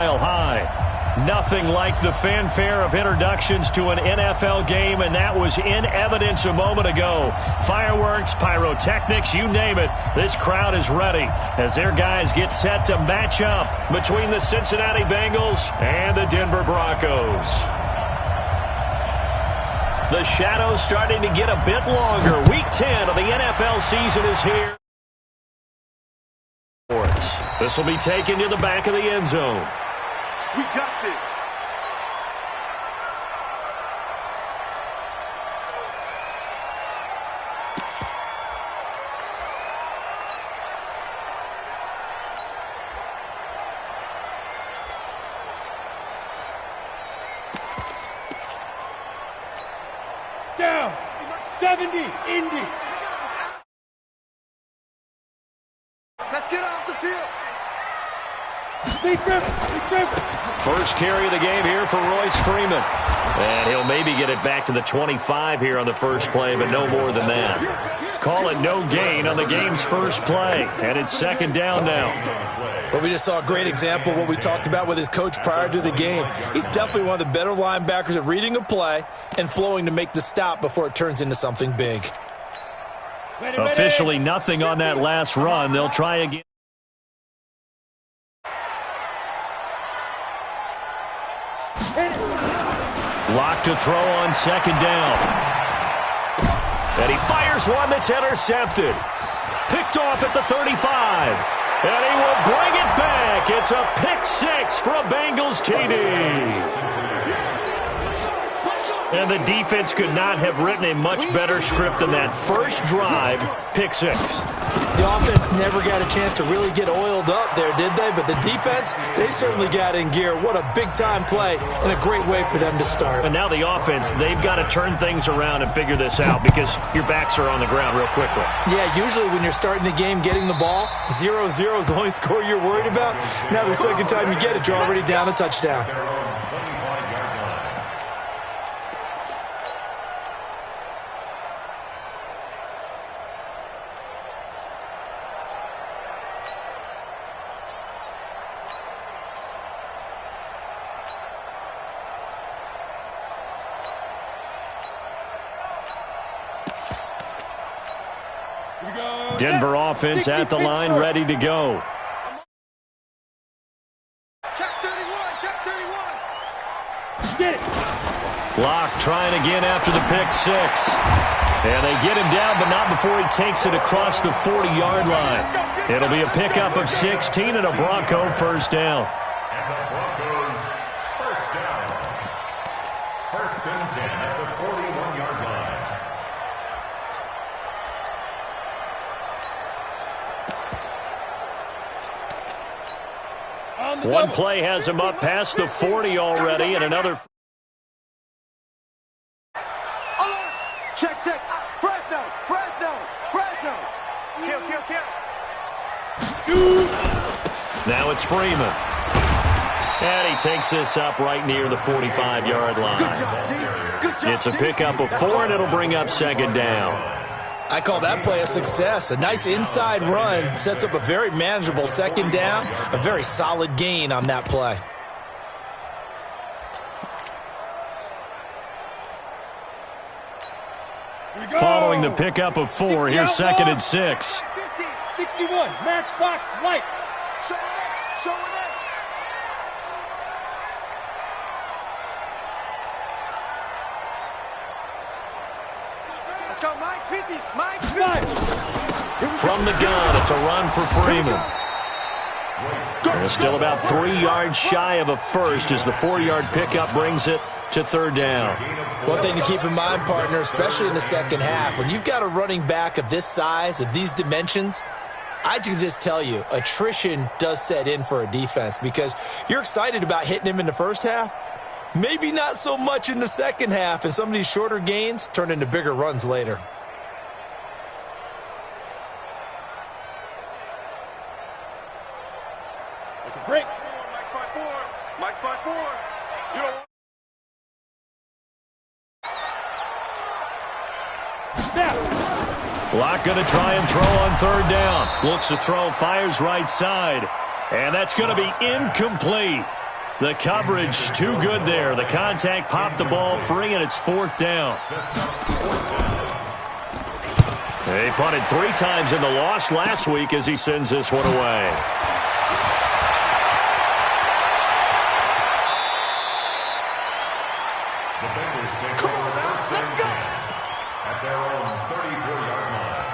High. Nothing like the fanfare of introductions to an NFL game, and that was in evidence a moment ago. Fireworks, pyrotechnics, you name it. This crowd is ready as their guys get set to match up between the Cincinnati Bengals and the Denver Broncos. The shadows starting to get a bit longer. Week 10 of the NFL season is here. This will be taken to the back of the end zone. We got this. Down. 70, Indy. Let's get off the field. First carry of the game here for Royce Freeman. And he'll maybe get it back to the 25 here on the first play, but no more than that. Call it no gain on the game's first play. And it's second down now. Well, we just saw a great example of what we talked about with his coach prior to the game. He's definitely one of the better linebackers at reading a play and flowing to make the stop before it turns into something big. Officially nothing on that last run. They'll try again. Lock to throw on second down. And he fires one that's intercepted. Picked off at the 35. And he will bring it back. It's a pick six for a Bengals TD. And the defense could not have written a much better script than that first drive, pick six. The offense never got a chance to really get oiled up there, did they? But the defense, they certainly got in gear. What a big-time play and a great way for them to start. And now the offense, they've got to turn things around and figure this out because your backs are on the ground real quickly. Yeah, usually when you're starting the game getting the ball, 0-0 is the only score you're worried about. Now the second time you get it, you're already down a touchdown. Denver offense at the line, ready to go. Check 31, check 31. Get it. Lock trying again after the pick six. And they get him down, but not before he takes it across the 40-yard line. It'll be a pickup of 16 and a Bronco first down. And the Broncos first down. First and 10 at the 41-yard line. One play has him up past the 40 already, and another. Check, check. Fresno, Fresno, Fresno. Kill, kill, kill. Now it's Freeman. And he takes this up right near the 45-yard line. Good job, D. Good job, It's a pickup of 4, and it'll bring up second down. I call that play a success. A nice inside run sets up a very manageable second down, a very solid gain on that play. Following the pickup of 4, here's second and 6. 50, 61, matchbox lights. Show it up, show it up. Let's go, Mike 50, Mike 50. From the gun, it's a run for Freeman. They're still about 3 yards shy of a first as the 4-yard pickup brings it to third down. One thing to keep in mind, partner, especially in the second half, when you've got a running back of this size, of these dimensions, I can just tell you, attrition does set in for a defense because you're excited about hitting him in the first half, maybe not so much in the second half, and some of these shorter gains turn into bigger runs later. Break. Mike 5-4. Mike 5-4. You know. Lock going to try and throw on third down. Looks to throw, fires right side. And that's going to be incomplete. The coverage too good there. The contact popped the ball free, and it's 4th down. He punted 3 times in the loss last week as he sends this one away. The Bengals take over first and 10 at their own 34-yard line.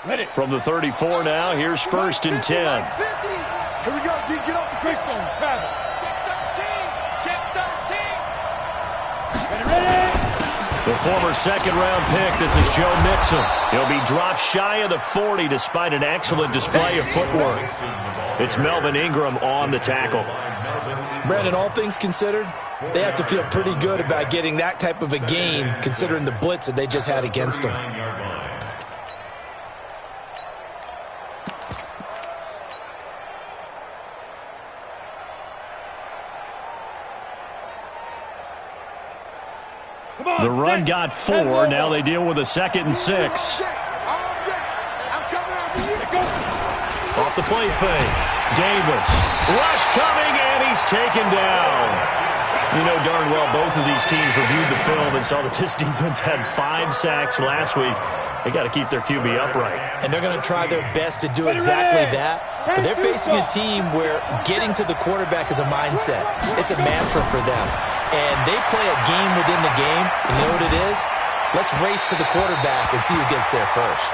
Ready. From the 34 now, here's 1st and 10. Here we go, D. Get off the face zone. Travel. Check 13. Ready. The former second-round pick, this is Joe Mixon. He'll be dropped shy of the 40 despite an excellent display of footwork. It's Melvin Ingram on the tackle. Brandon, all things considered, they have to feel pretty good about getting that type of a gain considering the blitz that they just had against them. The run got 4. Now they deal with a 2nd and 6. Off the play fake. Davis. Rush coming, and he's taken down. You know darn well both of these teams reviewed the film and saw that this defense had 5 sacks last week. They got to keep their QB upright. And they're going to try their best to do exactly that. But they're facing a team where getting to the quarterback is a mindset. It's a mantra for them. And they play a game within the game. And you know what it is? Let's race to the quarterback and see who gets there first.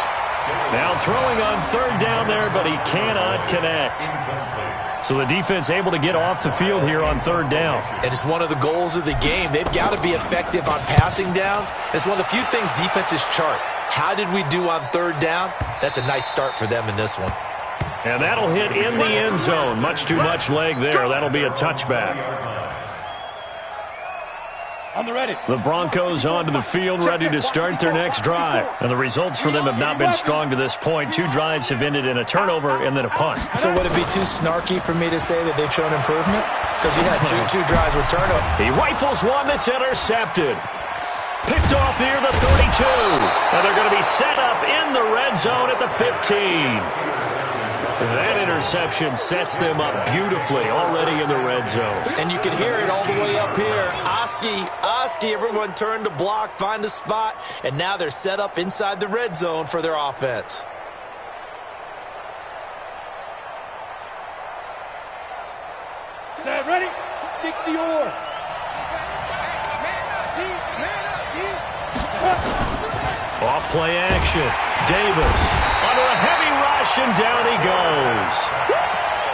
Now throwing on 3rd down there, but he cannot connect. So the defense able to get off the field here on 3rd down. And it's one of the goals of the game. They've got to be effective on passing downs. It's one of the few things defenses chart. How did we do on 3rd down? That's a nice start for them in this one. And that'll hit in the end zone. Much too much leg there. That'll be a touchback. On the ready. The Broncos onto the field, ready to start their next drive. And the results for them have not been strong to this point. 2 drives have ended in a turnover and then a punt. So would it be too snarky for me to say that they've shown improvement? Because you had two drives with turnover. He rifles one that's intercepted. Picked off near the 32. And they're going to be set up in the red zone at the 15. That interception sets them up beautifully already in the red zone. And you can hear it all the way up here. Oski, everyone turned to block, find a spot, and now they're set up inside the red zone for their offense. Set, ready, 60 or. Off play action. Davis under a heavy rush, and down he goes.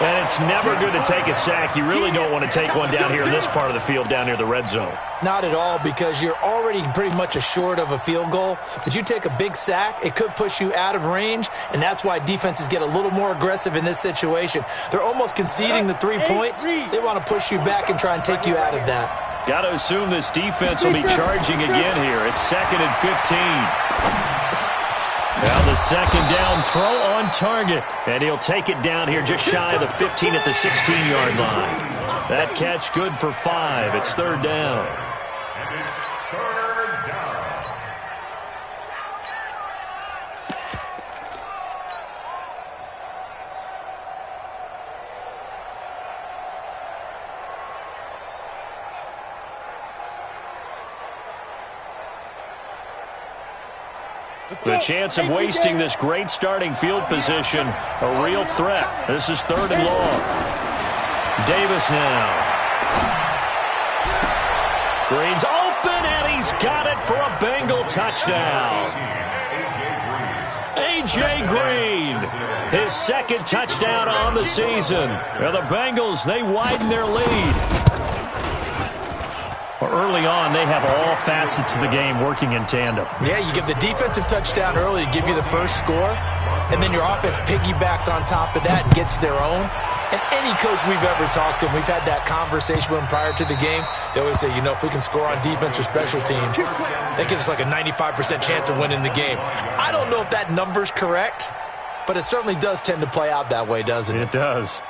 And it's never good to take a sack. You really don't want to take one down here in this part of the field down near the red zone. Not at all, because you're already pretty much assured of a field goal. But you take a big sack, it could push you out of range, and that's why defenses get a little more aggressive in this situation. They're almost conceding the 3 points. They want to push you back and try and take you out of that. Got to assume this defense will be charging again here. It's 2nd and 15. Now the 2nd down throw on target. And he'll take it down here just shy of the 15 at the 16-yard line. That catch good for 5. It's 3rd down. And it's 3rd down. The chance of wasting this great starting field position, a real threat. This is 3rd and long. Davis now. Green's open, and he's got it for a Bengal touchdown. A.J. Green, his 2nd touchdown on the season. Now the Bengals, they widen their lead. Early on, they have all facets of the game working in tandem. Yeah, you give the defensive touchdown early to give you the first score, and then your offense piggybacks on top of that and gets their own. And any coach we've ever talked to, and we've had that conversation with them prior to the game, they always say, you know, if we can score on defense or special teams, that gives us like a 95% chance of winning the game. I don't know if that number's correct, but it certainly does tend to play out that way, doesn't it? It does.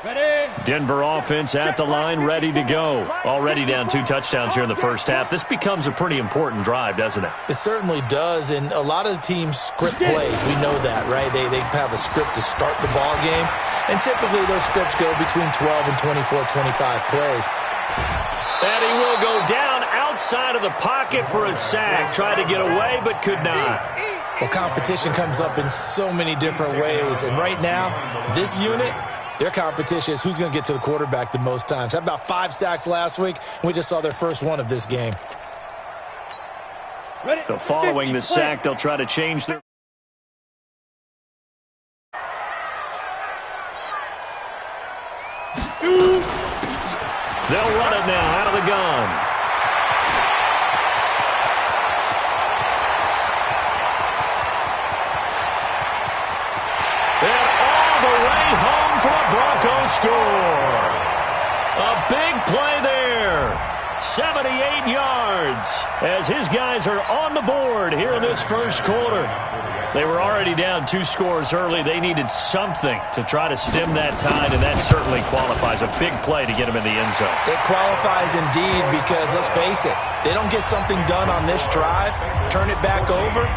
Ready. Denver offense at the line, ready to go. Already down 2 touchdowns here in the first half. This becomes a pretty important drive, doesn't it? It certainly does, and a lot of the teams script plays. We know that, right? They have a script to start the ball game, and typically those scripts go between 12 and 24, 25 plays. And he will go down outside of the pocket for a sack. Tried to get away, but could not. Well, competition comes up in so many different ways, and right now, this unit, their competition is who's going to get to the quarterback the most times. Had about 5 sacks last week, and we just saw their first one of this game. So following the sack, they'll try to change their... They'll run it now out of the gun. And all the way home for a Broncos score. A big play there. 78 yards as his guys are on the board here in this first quarter. They were already down 2 scores early. They needed something to try to stem that tide, and that certainly qualifies. A big play to get them in the end zone. It qualifies indeed because, let's face it, they don't get something done on this drive, turn it back over,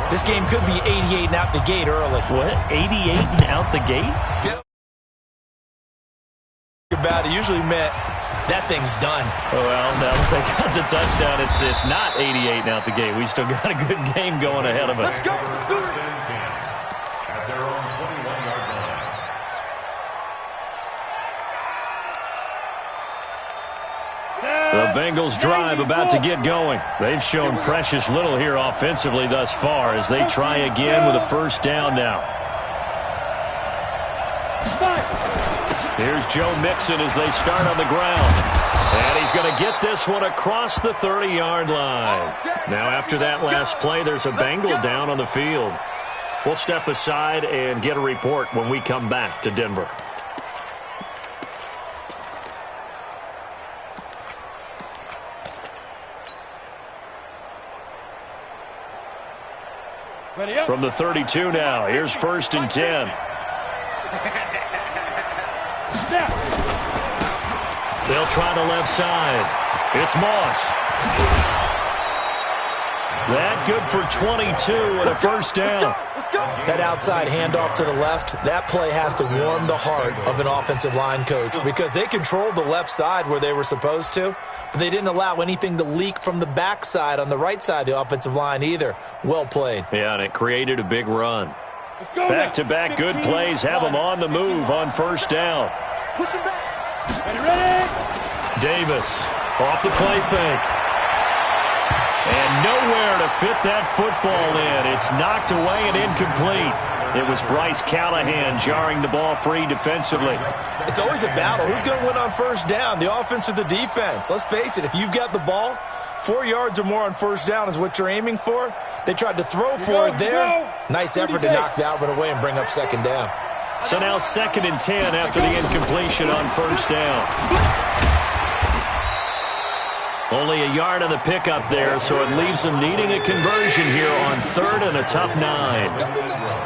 this game could be 88 and out the gate early. What? 88 and out the gate? Yep. About it usually meant that thing's done. Well, now that they got the touchdown, it's not 88 and out the gate. We still got a good game going ahead of us. Let's go. At their own 21-yard line. The Bengals drive about to get going. They've shown precious little here offensively thus far as they try again with a first down now. Here's Joe Mixon as they start on the ground. And he's going to get this one across the 30-yard line. Now after that last play, there's a Bengal down on the field. We'll step aside and get a report when we come back to Denver. From the 32 now, here's 1st and 10. They'll try the left side. It's Moss. That good for 22 and a first down. That outside handoff to the left, that play has to warm the heart of an offensive line coach because they controlled the left side where they were supposed to, but they didn't allow anything to leak from the backside on the right side of the offensive line either. Well played. Yeah, and it created a big run. Back-to-back good plays have them on the move on first down. Push him back. Ready? Davis off the play fake. And nowhere to fit that football in. It's knocked away and incomplete. It was Bryce Callahan jarring the ball free defensively. It's always a battle. Who's going to win on first down, the offense or the defense? Let's face it, if you've got the ball, 4 yards or more on first down is what you're aiming for. They tried to throw for it there. Nice effort to knock that one away and bring up second down. So now 2nd and 10 after the incompletion on first down. Only a yard on the pickup there, so it leaves them needing a conversion here on 3rd and a tough 9.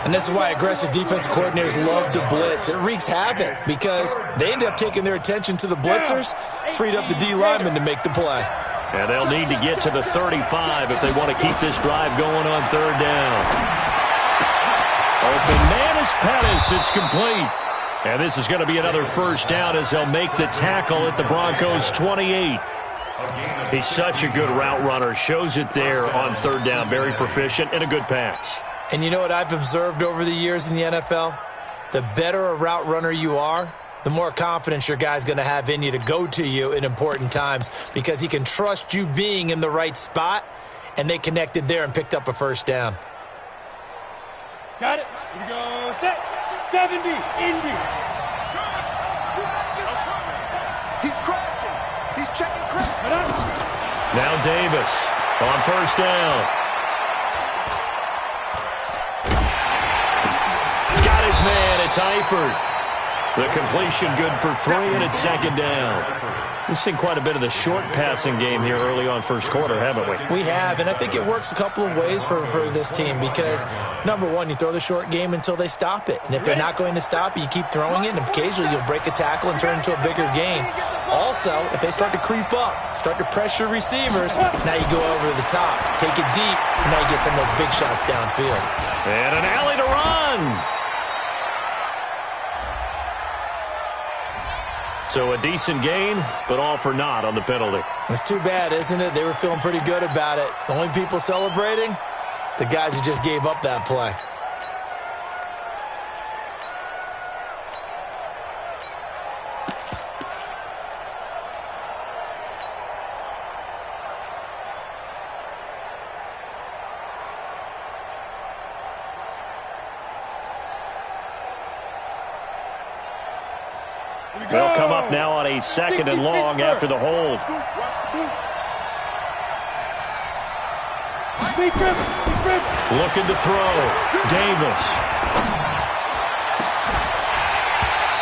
And this is why aggressive defense coordinators love to blitz. It wreaks havoc because they end up taking their attention to the blitzers, freed up the D linemen to make the play. And they'll need to get to the 35 if they want to keep this drive going on 3rd down. Open man is Pettis. It's complete. And this is going to be another first down as they'll make the tackle at the Broncos' 28. He's such a good route runner. Shows it there on 3rd down. Very proficient and a good pass. And you know what I've observed over the years in the NFL? The better a route runner you are, the more confidence your guy's going to have in you to go to you in important times because he can trust you being in the right spot, and they connected there and picked up a first down. Got it. Here we go. Set. 70. Indy. He's crashing. He's checking crash. Now Davis on first down. Got his man. It's Eifert. The completion good for 3, and it's second down. We've seen quite a bit of the short passing game here early on first quarter, haven't we? We have, and I think it works a couple of ways for this team because, number one, you throw the short game until they stop it. And if they're not going to stop it, you keep throwing it, and occasionally you'll break a tackle and turn it into a bigger game. Also, if they start to creep up, start to pressure receivers, now you go over the top, take it deep, and now you get some of those big shots downfield. And an alley to run. So a decent gain, but all for naught on the penalty. It's too bad, isn't it? They were feeling pretty good about it. The only people celebrating, the guys who just gave up that play. They'll come up now on a second and long after the hold. Looking to throw. Davis.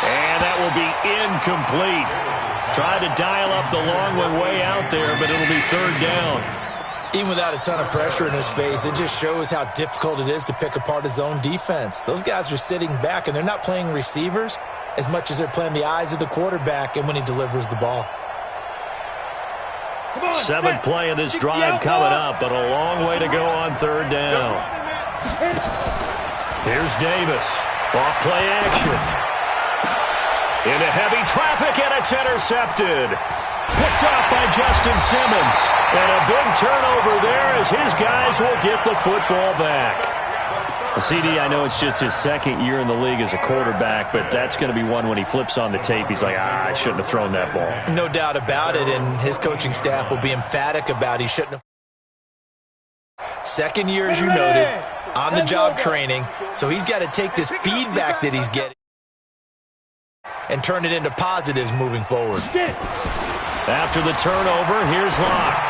And that will be incomplete. Tried to dial up the long one way out there, but it'll be third down. Even without a ton of pressure in his face, it just shows how difficult it is to pick apart his own defense. Those guys are sitting back, and they're not playing receivers as much as they're playing the eyes of the quarterback and when he delivers the ball. Seventh play of this drive coming up, but a long way to go on third down. Here's Davis. Off play action. Into heavy traffic, and it's intercepted. Picked off by Justin Simmons. And a big turnover there as his guys will get the football back. CD, I know it's just his second year in the league as a quarterback, but that's going to be one when he flips on the tape. He's like, I shouldn't have thrown that ball. No doubt about it, and his coaching staff will be emphatic about he shouldn't have. Second year, as you noted, on-the-job training, so he's got to take this feedback that he's getting and turn it into positives moving forward. After the turnover, here's Locke.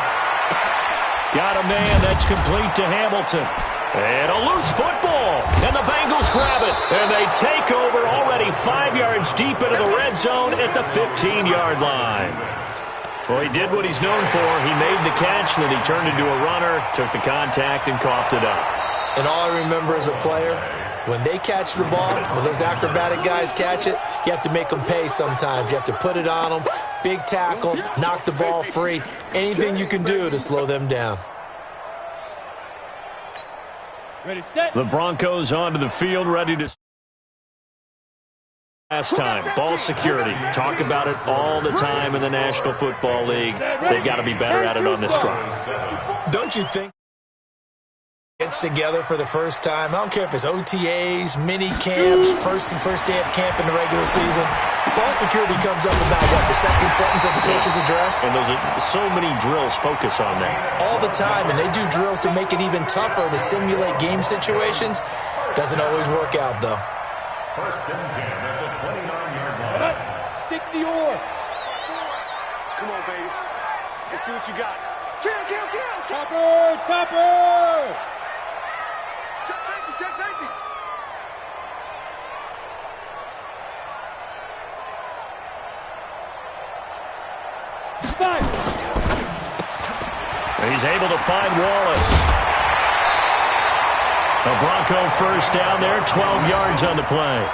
Got a man that's complete to Hamilton. And a loose football. And the Bengals grab it. And they take over already 5 yards deep into the red zone at the 15-yard line. Well, he did what he's known for. He made the catch, then he turned into a runner, took the contact, and coughed it up. And all I remember as a player, when they catch the ball, when those acrobatic guys catch it, you have to make them pay sometimes. You have to put it on them, big tackle, knock the ball free, anything you can do to slow them down. Ready, set. The Broncos onto the field, ready to... Last time, ball security. Talk about it all the time in the National Football League. They've got to be better at it on this drive. Don't you think gets together for the first time? I don't care if it's OTAs, mini camps, first day of camp in the regular season. Ball security comes up about, what, the second sentence of the coach's address? And those are so many drills focus on that. All the time, and they do drills to make it even tougher to simulate game situations. Doesn't always work out, though. First and 10 at the 29-yard line. 60 or. Come on, baby. Let's see what you got. Kill. Topper. Check safety. Five. He's able to find Wallace. A Bronco first down there, 12 yards on the play.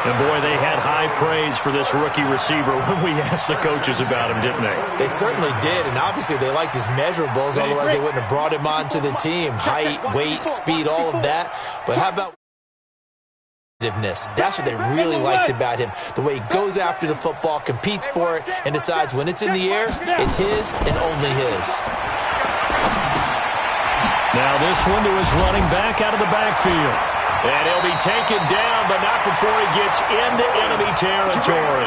And, boy, they had high praise for this rookie receiver when we asked the coaches about him, didn't they? They certainly did, and obviously they liked his measurables, otherwise they wouldn't have brought him onto the team. Height, weight, speed, all of that. But how about competitiveness? That's what they really liked about him. The way he goes after the football, competes for it, and decides when it's in the air, it's his and only his. Now this one to his running back out of the backfield. And he'll be taken down, but not before he gets into enemy territory.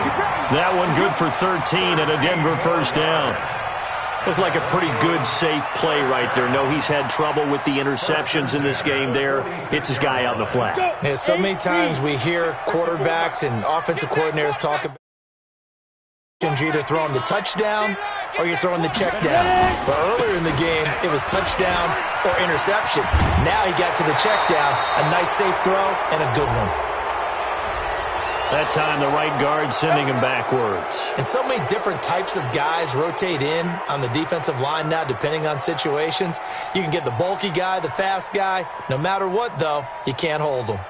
That one good for 13 and a Denver first down. Looked like a pretty good, safe play right there. No, he's had trouble with the interceptions in this game there. It's his guy out in the flat. Yeah, so many times we hear quarterbacks and offensive coordinators talk about you're either throwing the touchdown or you're throwing the check down. But earlier in the game, it was touchdown or interception. Now he got to the check down, a nice safe throw, and a good one. That time the right guard sending him backwards. And so many different types of guys rotate in on the defensive line now, depending on situations. You can get the bulky guy, the fast guy. No matter what, though, you can't hold them.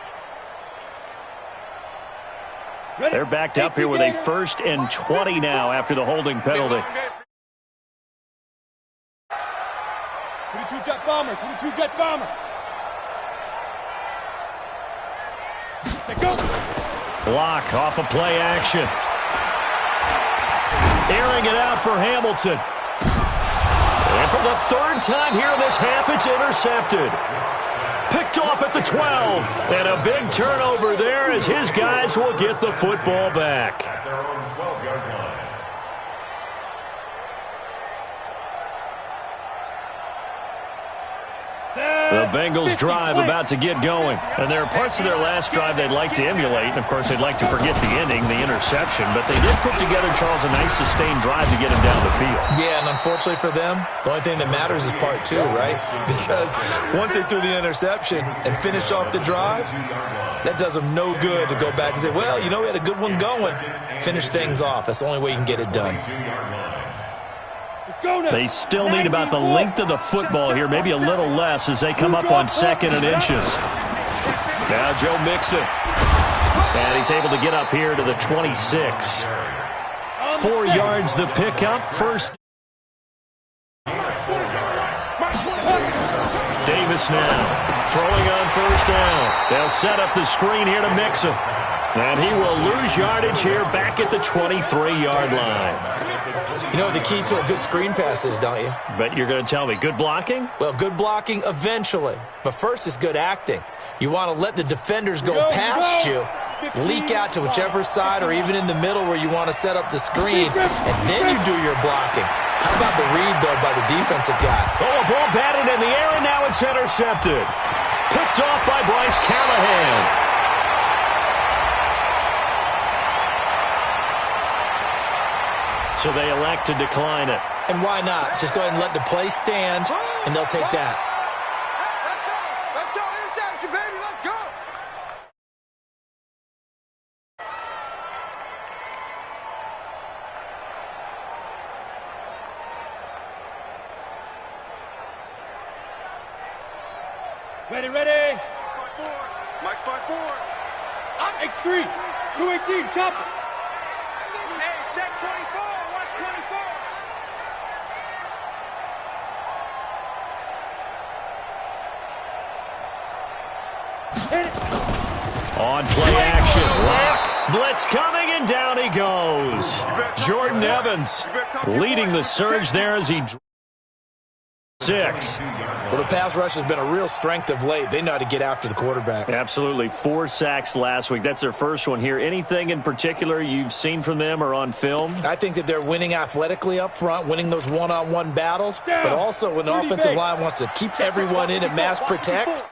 They're backed up here with a 1st and 20 now after the holding penalty. 22 jet bomber, 22 jet bomber. Let's go. Block off of play action. Airing it out for Hamilton. And for the 3rd time here in this half, it's intercepted. Picked off at the 12. And a big turnover there as his guys will get the football back. At their own 12-yard line. The Bengals drive about to get going. And there are parts of their last drive they'd like to emulate. And, of course, they'd like to forget the ending, the interception. But they did put together, Charles, a nice sustained drive to get him down the field. Yeah, and unfortunately for them, the only thing that matters is part 2, right? Because once they threw the interception and finished off the drive, that does them no good to go back and say, well, you know, we had a good one going. Finish things off. That's the only way you can get it done. They still need about the length of the football here, maybe a little less as they come up on 2nd and inches. Now Joe Mixon. And he's able to get up here to the 26. 4 yards the pickup. First. Davis now throwing on 1st down. They'll set up the screen here to Mixon. And he will lose yardage here back at the 23-yard line. You know what the key to a good screen pass is, don't you? But you're going to tell me, good blocking? Well, good blocking eventually. But first is good acting. You want to let the defenders go past you, leak out to whichever side or even in the middle where you want to set up the screen, and then you do your blocking. How about the read, though, by the defensive guy? Oh, a ball batted in the air, and now it's intercepted. Picked off by Bryce Callahan. So they elect to decline it. And why not? Just go ahead and let the play stand, and they'll take that. Let's go. Let's go. Interception, baby. Let's go. Ready. Spot forward. Mike, spot forward. X3. 218. Chopper. Hey, check 24. Watch 24. On play action. Lock. Blitz coming, and down he goes. Jordan Evans leading the surge there as he 6. Well, the pass rush has been a real strength of late. They know how to get after the quarterback. Absolutely. 4 sacks last week. That's their first one here. Anything in particular you've seen from them or on film? I think that they're winning athletically up front, winning those one-on-one battles, but also when the offensive line wants to keep everyone in and mass protect,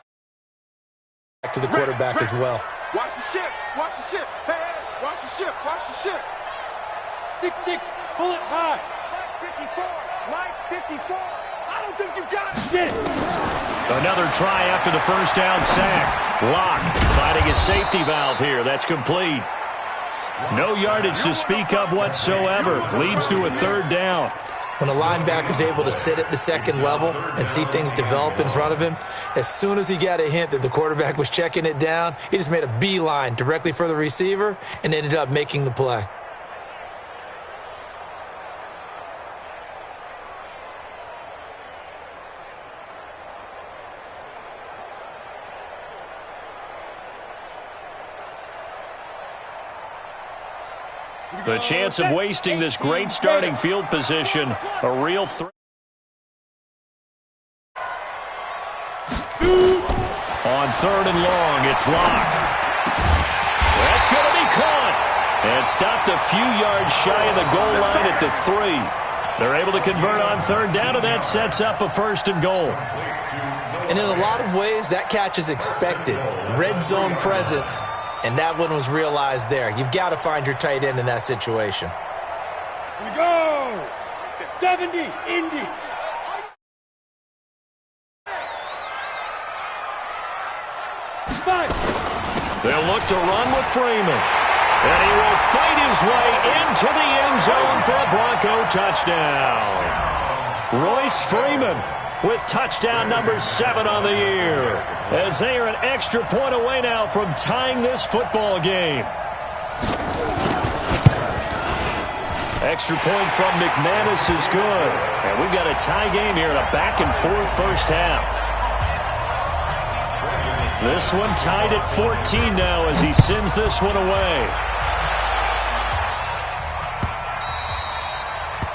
back to the quarterback as well. Watch the ship. Watch the ship. Hey, watch the ship. Watch the ship. 6'6". Bullet high. Mike 54. I don't think you got it. Get it. Another try after the first down sack. Lock finding a safety valve here. That's complete. No yardage to speak of whatsoever. Leads to a 3rd down. When a linebacker's able to sit at the 2nd level and see things develop in front of him, as soon as he got a hint that the quarterback was checking it down, he just made a beeline directly for the receiver and ended up making the play. The chance of wasting this great starting field position, a real threat. On 3rd and long, it's Lock. That's going to be caught. And stopped a few yards shy of the goal line at the 3. They're able to convert on 3rd down, and that sets up a 1st and goal. And in a lot of ways, that catch is expected. Red zone presence. And that one was realized there. You've got to find your tight end in that situation. Here we go. 70, Indy. They'll look to run with Freeman. And he will fight his way into the end zone for a Bronco touchdown. Royce Freeman with touchdown number 7 on the year, as they are an extra point away now from tying this football game. Extra point from McManus is good. And we've got a tie game here in a back-and-forth first half. This one tied at 14 now as he sends this one away.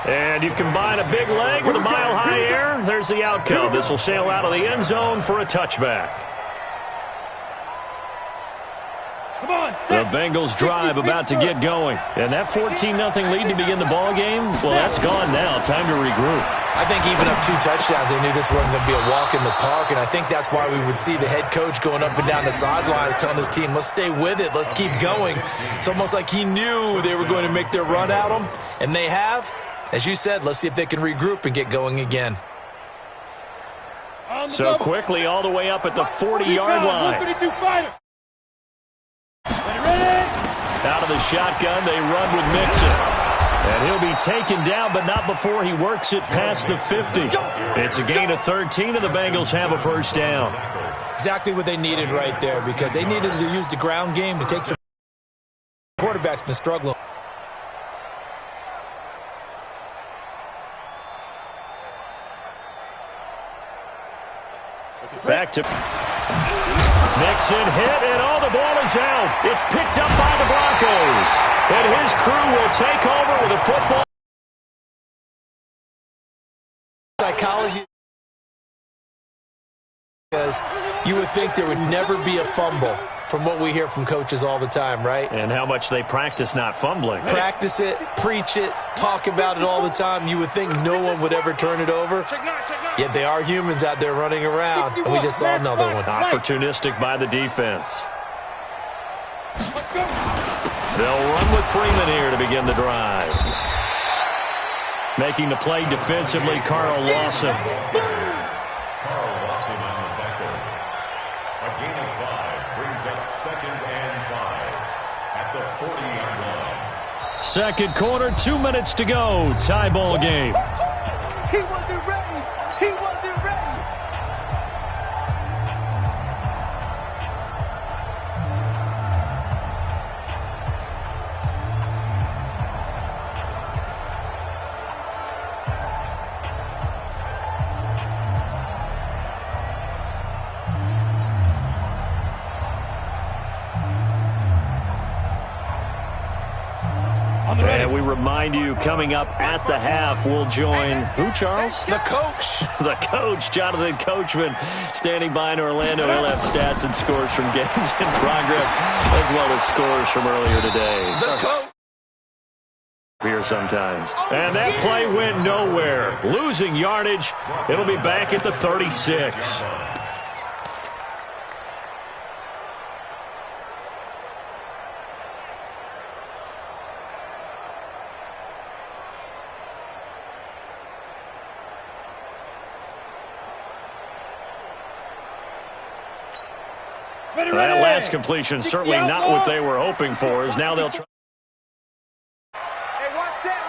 And you combine a big leg with a mile-high air, there's the outcome. This will sail out of the end zone for a touchback. The Bengals drive about to get going. And that 14-0 lead to begin the ball game, well, that's gone now. Time to regroup. I think even up 2 touchdowns, they knew this wasn't going to be a walk in the park, and I think that's why we would see the head coach going up and down the sidelines telling his team, let's stay with it, let's keep going. It's almost like he knew they were going to make their run at him, and they have. As you said, let's see if they can regroup and get going again. So quickly all the way up at the 40-yard line. Out of the shotgun, they run with Mixon. And he'll be taken down, but not before he works it past the 50. It's a gain of 13, and the Bengals have a first down. Exactly what they needed right there, because they needed to use the ground game to take some. Quarterback's been struggling. Back to Mixon, hit, and the ball is out. It's picked up by the Broncos. And his crew will take over with a football. Psychology. Because you would think there would never be a fumble from what we hear from coaches all the time, right? And how much they practice not fumbling. Practice it, preach it, talk about it all the time. You would think no one would ever turn it over. Yet they are humans out there running around, and we just saw another one. Opportunistic by the defense. They'll run with Freeman here to begin the drive. Making the play defensively, Carl Lawson. Carl Lawson on the tackle. A gain of 5 brings up 2nd and 5 at the 40-yard line. Second quarter, 2 minutes to go. Tie ball game. He wasn't ready. He wasn't ready. And we remind you, coming up at the half, we'll join who, Charles? The coach. The coach, Jonathan Coachman, standing by in Orlando. He'll have stats and scores from games in progress, as well as scores from earlier today. The coach. Here sometimes. And that play went nowhere. Losing yardage. It'll be back at the 36. That last completion certainly not what they were hoping for, as now they'll try. Hey, one set.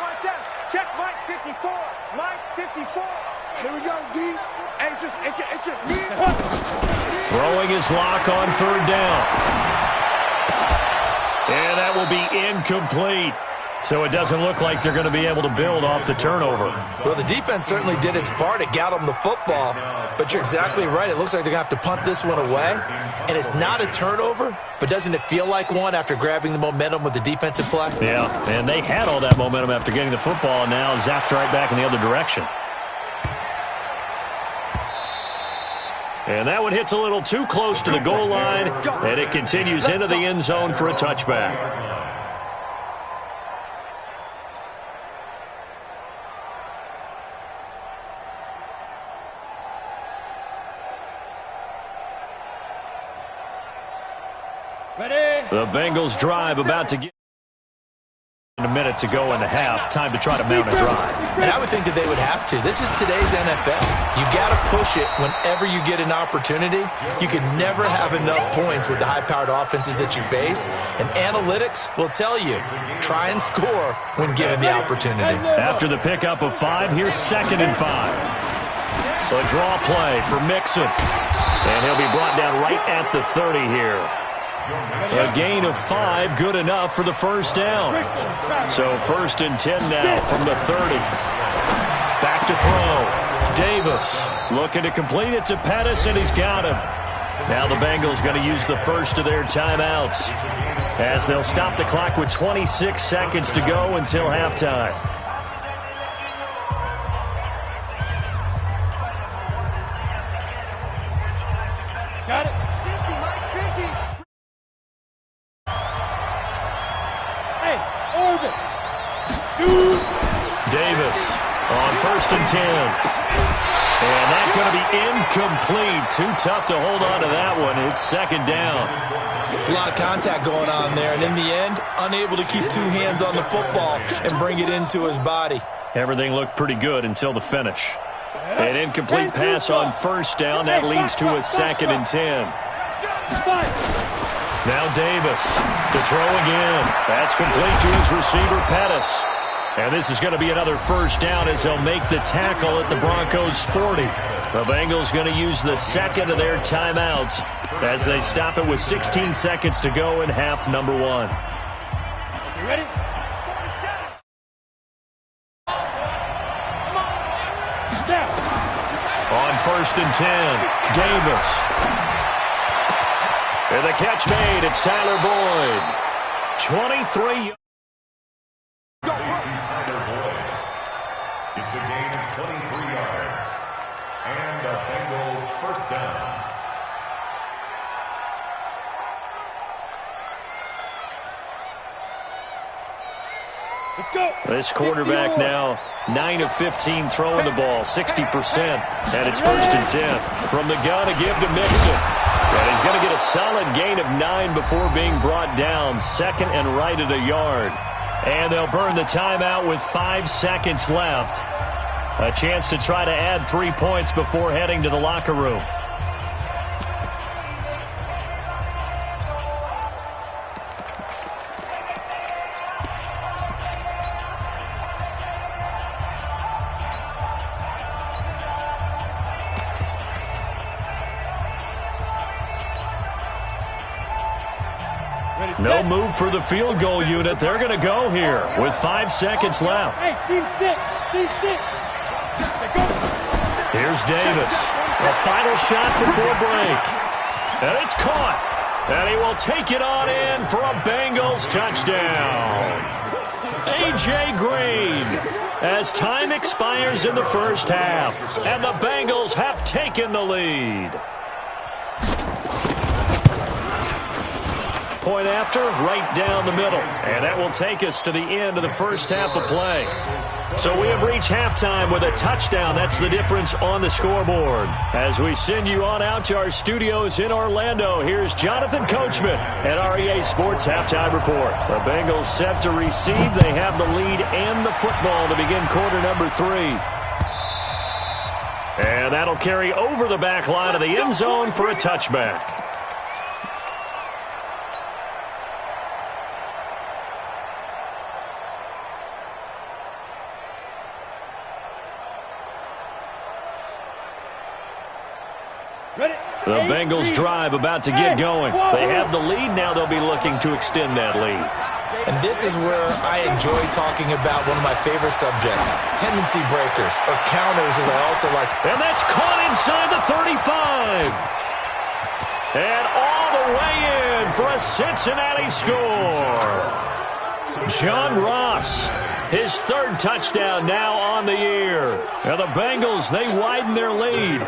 Check Mike 54. Mike 54. Here we go, D. Hey, it's just me. Throwing his lock on 3rd down. And that will be incomplete. So it doesn't look like they're going to be able to build off the turnover. Well, the defense certainly did its part. It got them the football. But you're exactly right. It looks like they're going to have to punt this one away. And it's not a turnover, but doesn't it feel like one after grabbing the momentum with the defensive play? Yeah, and they had all that momentum after getting the football, and now zapped right back in the other direction. And that one hits a little too close to the goal line, and it continues into the end zone for a touchback. The Bengals drive about to get A minute to go in the half. Time to try to mount a drive. And I would think that they would have to. This is today's NFL. You got to push it whenever you get an opportunity. You can never have enough points with the high-powered offenses that you face. And analytics will tell you, try and score when given the opportunity. After the pickup of 5, here's 2nd and 5. A draw play for Mixon. And he'll be brought down right at the 30 here. A gain of 5, good enough for the first down. So 1st and 10 now from the 30. Back to throw. Davis looking to complete it to Pettis, and he's got him. Now the Bengals going to use the first of their timeouts as they'll stop the clock with 26 seconds to go until halftime. Got it. Davis on 1st and 10. And that's going to be incomplete. Too tough to hold on to that one. It's 2nd down. It's a lot of contact going on there. And in the end, unable to keep 2 hands on the football and bring it into his body. Everything looked pretty good until the finish. An incomplete pass on 1st down. That leads to a 2nd and 10. Now Davis to throw again. That's complete to his receiver, Pettis. And this is going to be another first down as they'll make the tackle at the Broncos' 40. The Bengals going to use the 2nd of their timeouts as they stop it with 16 seconds to go in half number 1. You ready? On 1st and 10, Davis. And the catch made. It's Tyler Boyd. 23. It's a gain of 23 yards. And a Bengal first down. Let's go. This quarterback now 9 of 15 throwing the ball, 60%. And it's 1st and 10. From the gun, a give to Mixon. And he's going to get a solid gain of 9 before being brought down. 2nd and right at a yard. And they'll burn the timeout with 5 seconds left. A chance to try to add 3 points before heading to the locker room. No move for the field goal unit. They're going to go here with 5 seconds left. Hey, team 6. Team 6. Here's Davis. A final shot before break. And it's caught. And he will take it on in for a Bengals touchdown. A.J. Green, as time expires in the first half. And the Bengals have taken the lead. Point after, right down the middle. And that will take us to the end of the first half of play. So we have reached halftime with a touchdown. That's the difference on the scoreboard. As we send you on out to our studios in Orlando, here's Jonathan Coachman at REA Sports Halftime Report. The Bengals set to receive. They have the lead and the football to begin quarter number 3. And that'll carry over the back line of the end zone for a touchback. The Bengals drive about to get going. They have the lead. Now they'll be looking to extend that lead. And this is where I enjoy talking about one of my favorite subjects, tendency breakers, or counters as I also like. And that's caught inside the 35. And all the way in for a Cincinnati score. John Ross, his 3rd touchdown now on the year. Now the Bengals, they widen their lead.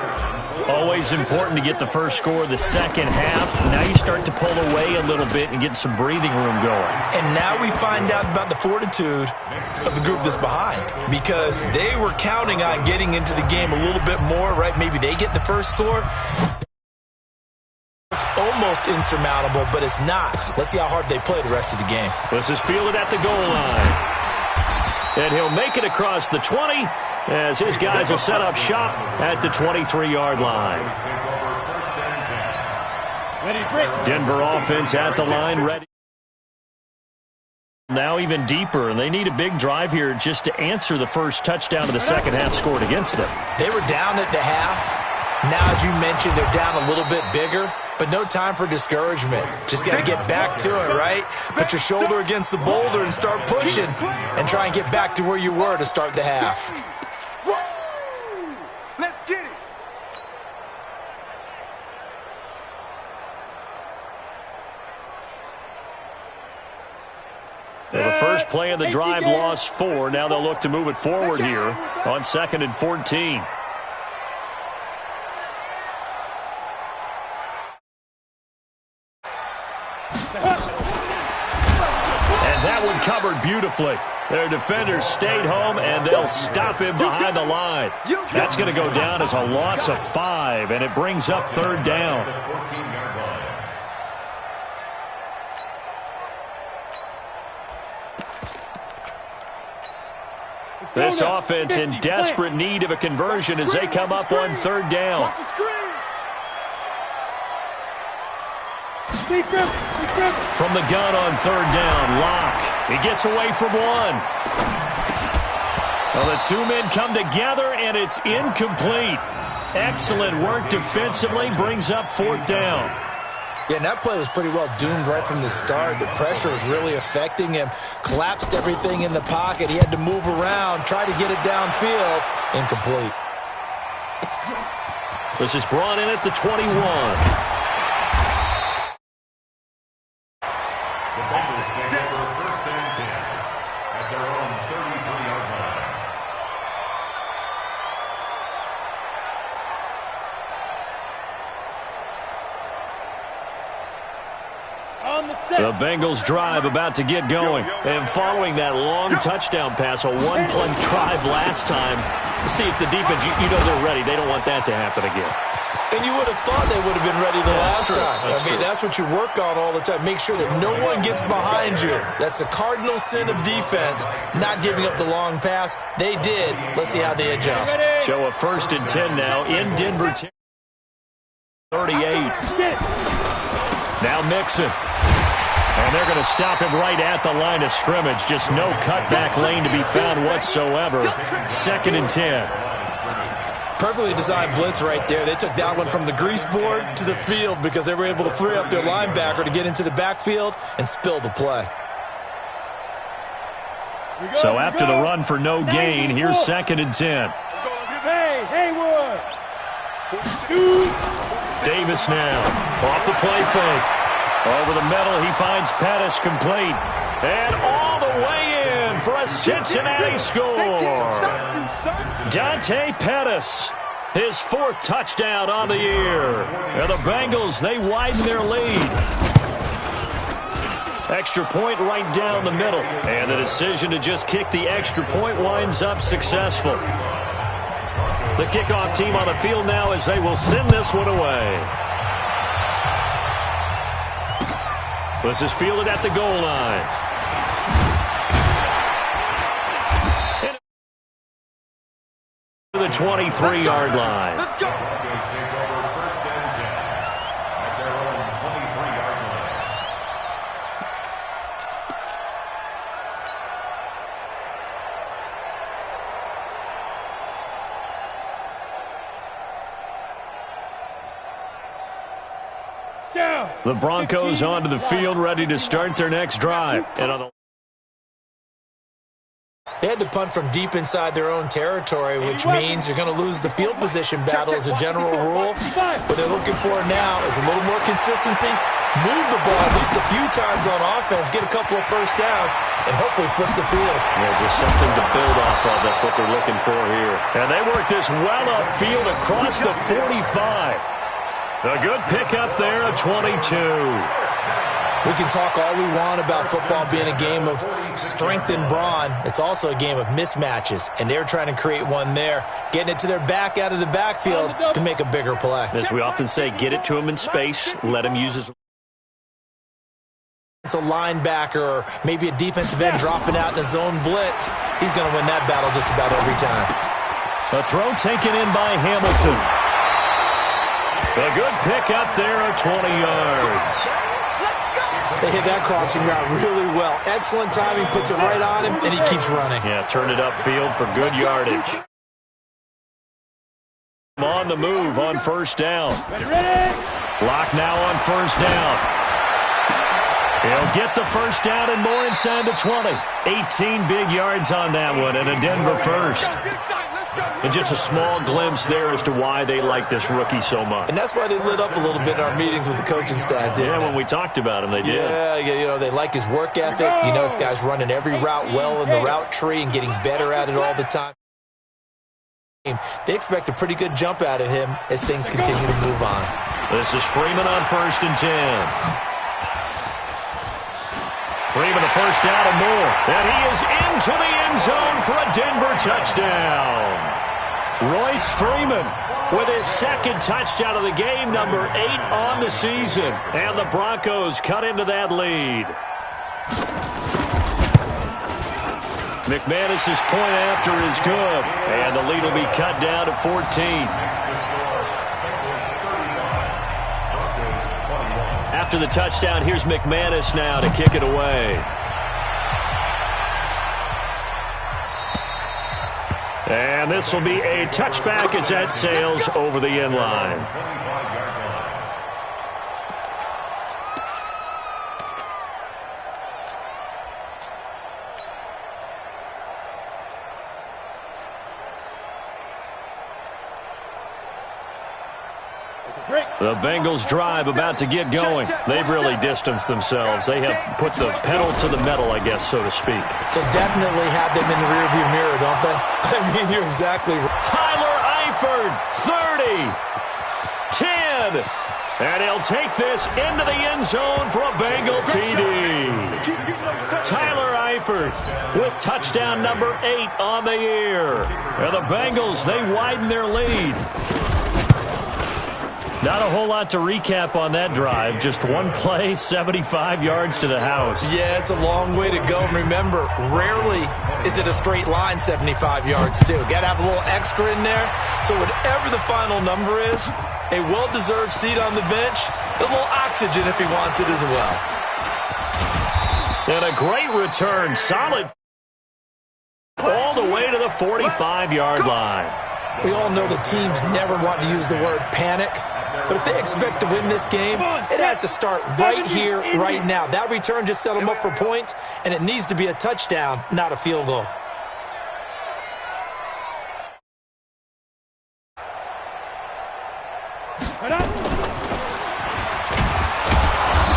Always important to get the first score of the second half. Now you start to pull away a little bit and get some breathing room going. And now we find out about the fortitude of the group that's behind, because they were counting on getting into the game a little bit more, right? Maybe they get the first score. It's almost insurmountable, but it's not. Let's see how hard they play the rest of the game. This is fielded at the goal line. And he'll make it across the 20 as his guys will set up shop at the 23-yard line. Denver offense at the line, ready. Now even deeper, and they need a big drive here just to answer the first touchdown of the second half scored against them. They were down at the half. Now, as you mentioned, they're down a little bit bigger, but no time for discouragement. Just got to get back to it, right? Put your shoulder against the boulder and start pushing and try and get back to where you were to start the half. Let's get it. So the first play of the drive lost 4. Now they'll look to move it forward here on 2nd and 14. And that one covered beautifully. Their defenders stayed home, and they'll stop him behind the line. That's going to go down as a loss of 5, and it brings up 3rd down. This offense in desperate need of a conversion as they come up on 3rd down. From the gun on 3rd down, Locke. He gets away from one. Well, the two men come together, and it's incomplete. Excellent work defensively, brings up 4th down. Yeah, and that play was pretty well doomed right from the start. The pressure was really affecting him. Collapsed everything in the pocket. He had to move around, try to get it downfield. Incomplete. This is brought in at the 21. The Bengals take over 1st and 10 at their own 33-yard line. The Bengals drive about to get going. And following that long touchdown pass, a one-play drive last time, to see if the defense, you know they're ready. They don't want that to happen again. And you would have thought they would have been ready the last time. That's what you work on all the time. Make sure that no one gets behind you. That's the cardinal sin of defense, not giving up the long pass. They did. Let's see how they adjust. So a 1st and 10 now in Denver. 38. Now Mixon. And they're going to stop him right at the line of scrimmage. Just no cutback lane to be found whatsoever. 2nd and 10. Perfectly designed blitz right there. They took that one from the grease board to the field because they were able to free up their linebacker to get into the backfield and spill the play. So after the run for no gain, here's 2nd and 10. Hey, Haywood. Davis now off the play fake. Over the middle, he finds Pettis complete. And all the way in for a Cincinnati score. Dante Pettis, his 4th touchdown on the year. And the Bengals, they widen their lead. Extra point right down the middle. And the decision to just kick the extra point winds up successful. The kickoff team on the field now as they will send this one away. This is fielded at the goal line. To the 23-yard line. Let's go. Broncos take over 1st and 10 at their own 23-yard line. The Broncos onto the field, ready to start their next drive. And on the They had to punt from deep inside their own territory, which means you're going to lose the field position battle as a general rule. What they're looking for now is a little more consistency, move the ball at least a few times on offense, get a couple of first downs, and hopefully flip the field. Yeah, just something to build off of. That's what they're looking for here. And they work this well upfield across the 45. A good pickup there, a 22. We can talk all we want about football being a game of strength and brawn. It's also a game of mismatches, and they're trying to create one there, getting it to their back out of the backfield to make a bigger play. As we often say, get it to him in space, let him use his... It's a linebacker or maybe a defensive end dropping out in a zone blitz. He's going to win that battle just about every time. A throw taken in by Hamilton. A good pick up there at 20 yards. They hit that crossing route really well. Excellent timing, puts it right on him, and he keeps running. Yeah, turned it upfield for good yardage. On the move on first down. Lock now on first down. He'll get the first down and more inside the 20. 18 big yards on that one and a Denver first. And just a small glimpse there as to why they like this rookie so much. And that's why they lit up a little bit in our meetings with the coaching staff, didn't they? When we talked about him, they did. Yeah, you know, they like his work ethic. You know, this guy's running every route well in the route tree and getting better at it all the time. They expect a pretty good jump out of him as things continue to move on. This is Freeman on 1st and 10. Freeman a first down and more. And he is into the end zone for a Denver touchdown. Royce Freeman with his second touchdown of the game, number 8 on the season. And the Broncos cut into that lead. McManus's point after is good. And the lead will be cut down to 14. After the touchdown, here's McManus now to kick it away. And this will be a touchback as that sails over the end line. The Bengals drive about to get going. They've really distanced themselves. They have put the pedal to the metal, I guess, so to speak. So definitely have them in the rearview mirror, don't they? I mean, you're exactly right. Tyler Eifert, 30, 10. And he'll take this into the end zone for a Bengal TD. Tyler Eifert with touchdown number 8 on the year. And the Bengals, they widen their lead. Not a whole lot to recap on that drive. Just one play, 75 yards to the house. Yeah, it's a long way to go. And remember, rarely is it a straight line 75 yards, too. Got to have a little extra in there. So whatever the final number is, a well-deserved seat on the bench, a little oxygen if he wants it as well. And a great return. Solid all the way to the 45-yard line. We all know the teams never want to use the word panic. But if they expect to win this game, it has to start right here, right now. That return just set them up for points, and it needs to be a touchdown, not a field goal.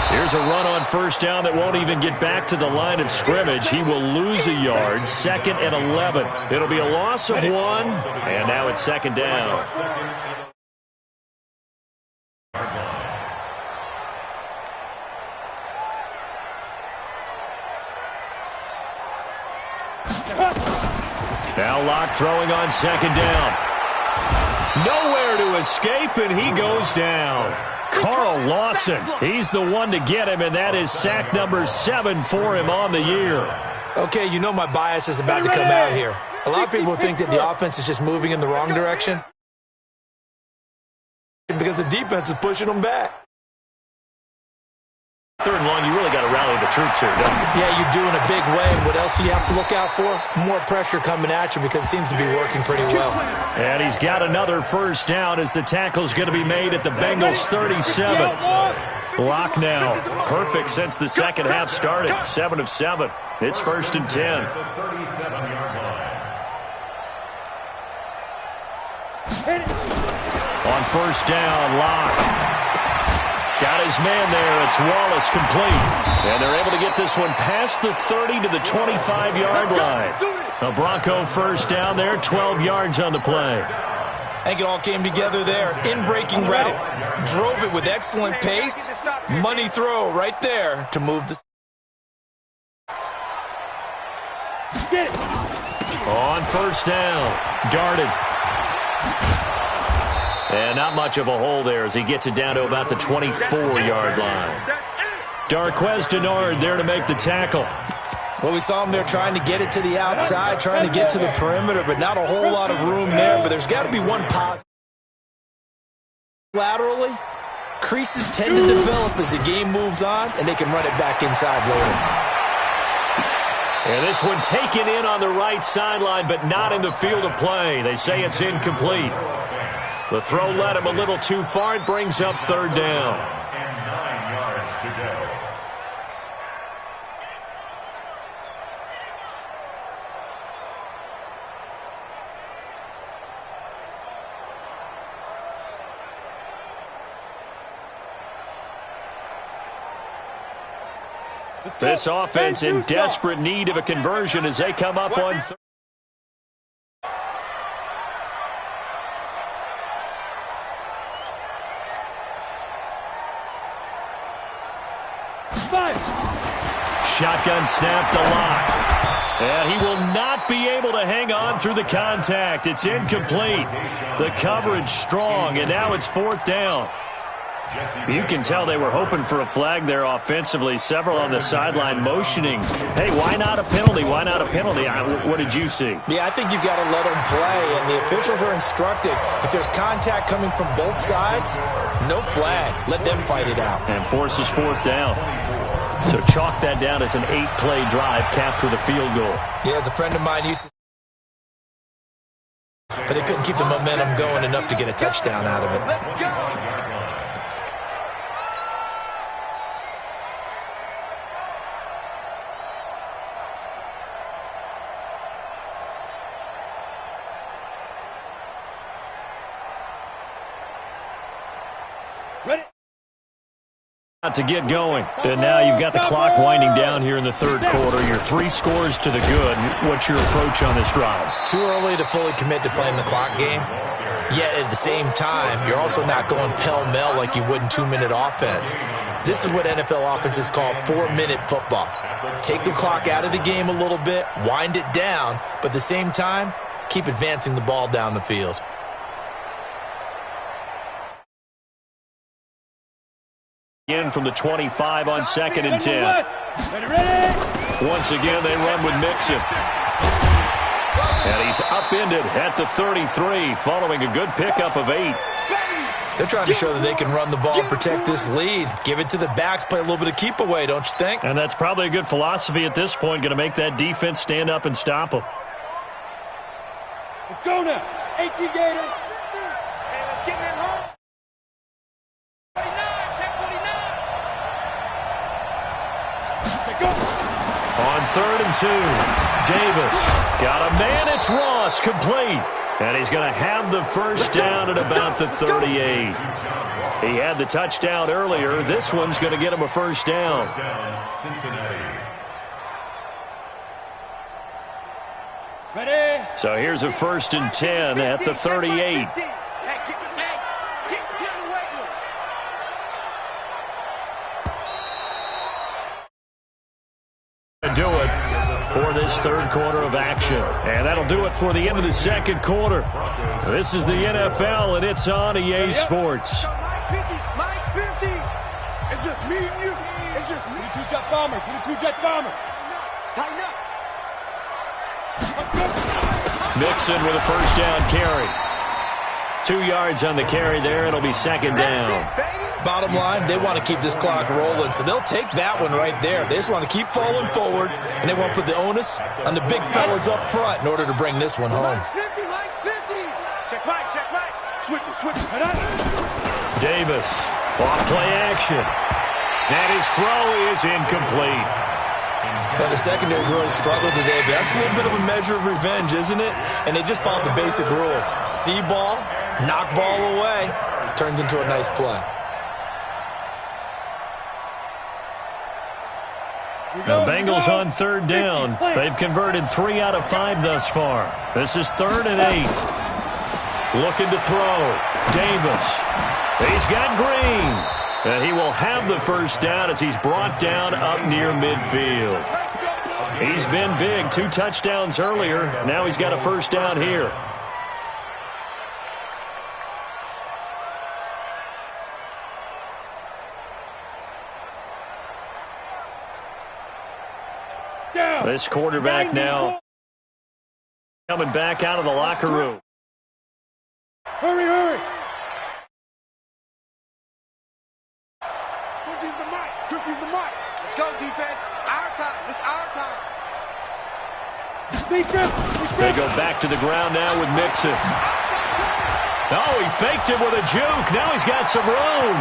Here's a run on first down that won't even get back to the line of scrimmage. He will lose a yard, 2nd and 11. It'll be a loss of 1, and now it's 2nd down. Now Locke throwing on 2nd down. Nowhere to escape, and he goes down. Carl Lawson, he's the one to get him, and that is sack number 7 for him on the year. Okay, you know my bias is about to come out here. A lot of people think that the offense is just moving in the wrong direction because the defense is pushing them back. 3rd and long, you really got to rally the troops here, don't you? Yeah, you do in a big way. And what else do you have to look out for? More pressure coming at you because it seems to be working pretty well. And he's got another first down as the tackle's going to be made at the Bengals 37. Locke now. Perfect since the second half started. 7 of 7. It's 1st and 10. On first down, Locke. Got his man there. It's Wallace complete. And they're able to get this one past the 30 to the 25-yard line. A Bronco first down there, 12 yards on the play. I think it all came together there. In-breaking route, drove it with excellent pace. Money throw right there to move the... Get it. On first down, darted. And not much of a hole there as he gets it down to about the 24-yard line. Darquez Denard there to make the tackle. Well, we saw him there trying to get it to the outside, trying to get to the perimeter, but not a whole lot of room there. But there's got to be one positive. Laterally, creases tend to develop as the game moves on, and they can run it back inside later. And this one taken in on the right sideline, but not in the field of play. They say it's incomplete. The throw led him a little too far. It brings up third down. And 9 yards to go. This offense in desperate need of a conversion as they come up on third. Shotgun snap to Locke. And he will not be able to hang on through the contact. It's incomplete. The coverage strong, and now it's fourth down. You can tell they were hoping for a flag there offensively. Several on the sideline motioning. Hey, why not a penalty? Why not a penalty? What did you see? Yeah, I think you've got to let them play, and the officials are instructed. If there's contact coming from both sides, no flag. Let them fight it out. And forces fourth down. So chalk that down as an 8-play drive, capped with a field goal. Yeah, as a friend of mine used to, but they couldn't keep the momentum going enough to get a touchdown out of it. Let's go. Ready. To get going. And now you've got the clock winding down here in the third quarter. You're 3 scores to the good. What's your approach on this drive? Too early to fully commit to playing the clock game. Yet at the same time, you're also not going pell-mell like you would in 2-minute offense. This is what NFL offenses call 4-minute football. Take the clock out of the game a little bit, wind it down, but at the same time, keep advancing the ball down the field. In from the 25 on 2nd and 10. Ready. Once again, they run with Mixon. And he's upended at the 33, following a good pickup of 8. They're trying to show that they can run the ball and protect this lead. Give it to the backs, play a little bit of keep away, don't you think? And that's probably a good philosophy at this point, going to make that defense stand up and stop them. Let's go now. 18 Gators. Hey, let's get them home. 49, check 49. Let's go. On 3rd and 2, Davis got a man. It's Ross, complete. And he's going to have the first down at about the 38. He had the touchdown earlier. This one's going to get him a first down. Cincinnati. Ready. So here's a 1st and 10 at the 38. Hey, get him the weight room. Do it for this third quarter of action. And that'll do it for the end of the second quarter. This is the NFL, and it's on EA Sports. Mike 50, Mike 50. It's just me and you. It's just me. 22 jet bombers. 22 jet bombers. Tighten up. Mixon with a first down carry. 2 yards on the carry there. It'll be 2nd down. Bottom line, they want to keep this clock rolling, so they'll take that one right there. They just want to keep falling forward, and they want to put the onus on the big fellas up front in order to bring this one home. Mike's 50, Mike's 50. Check right, check right. Switch it. Davis, off play action. And his throw is incomplete. Well, the secondary's really struggled today, but that's a little bit of a measure of revenge, isn't it? And they just followed the basic rules. See ball, knock ball away, turns into a nice play. The Bengals on 3rd down. They've converted 3 out of 5 thus far. This is 3rd and 8. Looking to throw. Davis. He's got Green. And he will have the first down as he's brought down up near midfield. He's been big. 2 touchdowns earlier. Now he's got a first down here. This quarterback now coming back out of the locker room. Hurry, hurry. 50's the mark. 50's the mark. Let's go, defense. Our time. It's our time. They go back to the ground now with Mixon. Oh, he faked it with a juke. Now he's got some room.